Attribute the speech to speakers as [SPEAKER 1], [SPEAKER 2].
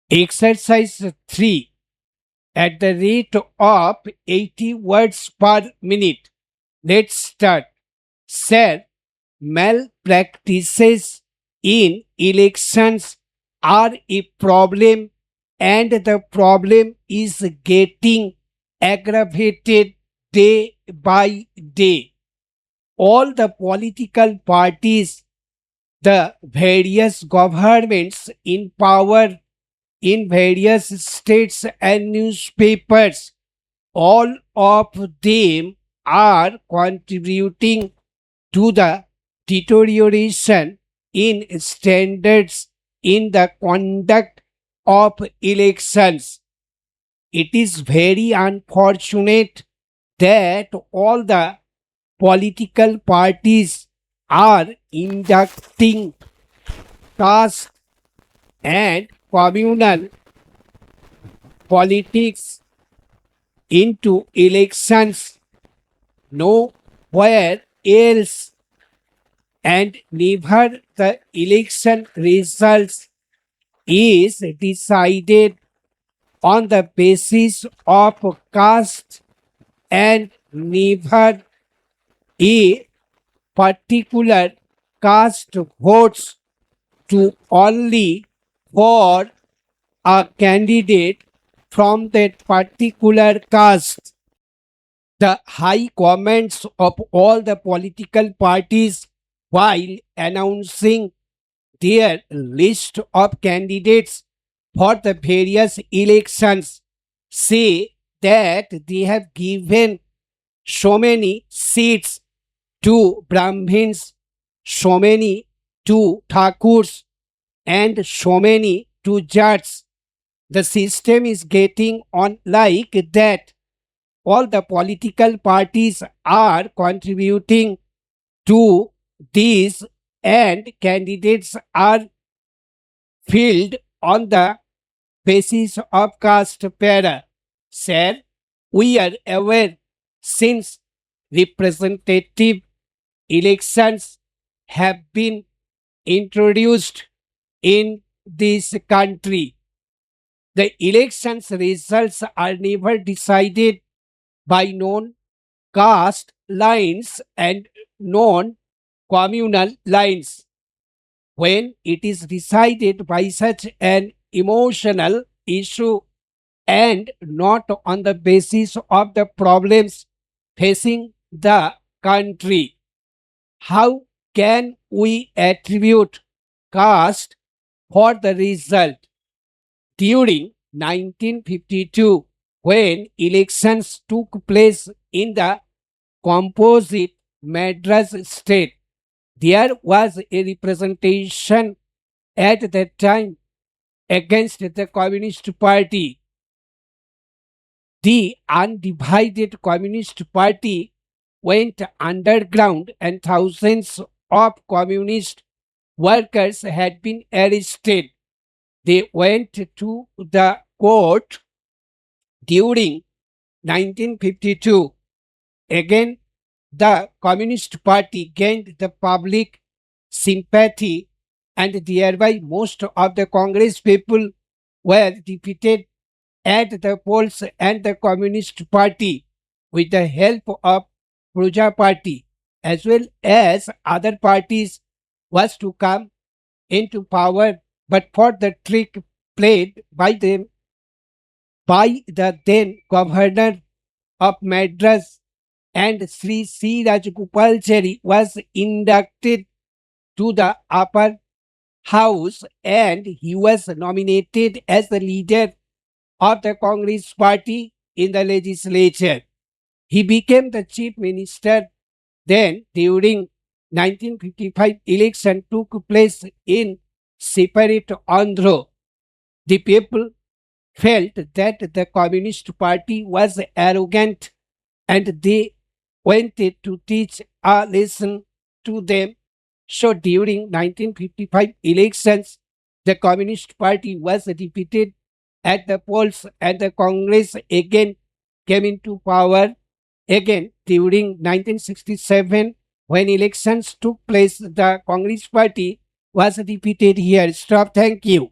[SPEAKER 1] Exercise 3. At the rate of 80 words per minute. Let's start. Sir, malpractices in elections are a problem, and the problem is getting aggravated day by day. All the political parties, the various governments in power in various states and newspapers, all of them are contributing to the deterioration in standards in the conduct of elections. It is very unfortunate that all the political parties are inducting caste and communal politics into elections nowhere else, and never the election results is decided on the basis of caste, and never a particular caste votes to only for a candidate from that particular caste. The high comments of all the political parties while announcing their list of candidates for the various elections say that they have given so many seats to Brahmins, so many to Thakurs, and so many to Jats. The system is getting on like that. All the political parties are contributing to this, and candidates are filled on the basis of caste para. Sir, we are aware since representative elections have been introduced in this country, the elections results are never decided by known caste lines and known communal lines. When it is decided by such an emotional issue and not on the basis of the problems facing the country, how can we attribute caste for the result? During 1952, when elections took place in the composite Madras state, there was a representation at that time against the Communist Party. The undivided Communist Party went underground, and thousands of communist workers had been arrested. They went to the court during 1952. Again, the Communist Party gained the public sympathy, and thereby most of the Congress people were defeated at the polls, and the Communist Party, with the help of Praja Party as well as other parties, was to come into power, but for the trick played by them by the then governor of Madras, and Sri C. Rajagopalachari was inducted to the upper house, and he was nominated as the leader of the Congress party in the legislature. He became the chief minister. Then during 1955 election took place in separate Andhra. The people felt that the Communist Party was arrogant, and they wanted to teach a lesson to them. So during 1955 elections, the Communist Party was defeated at the polls, and the Congress again came into power. Again, during 1967, when elections took place, the Congress Party was defeated here. Stop. Thank you.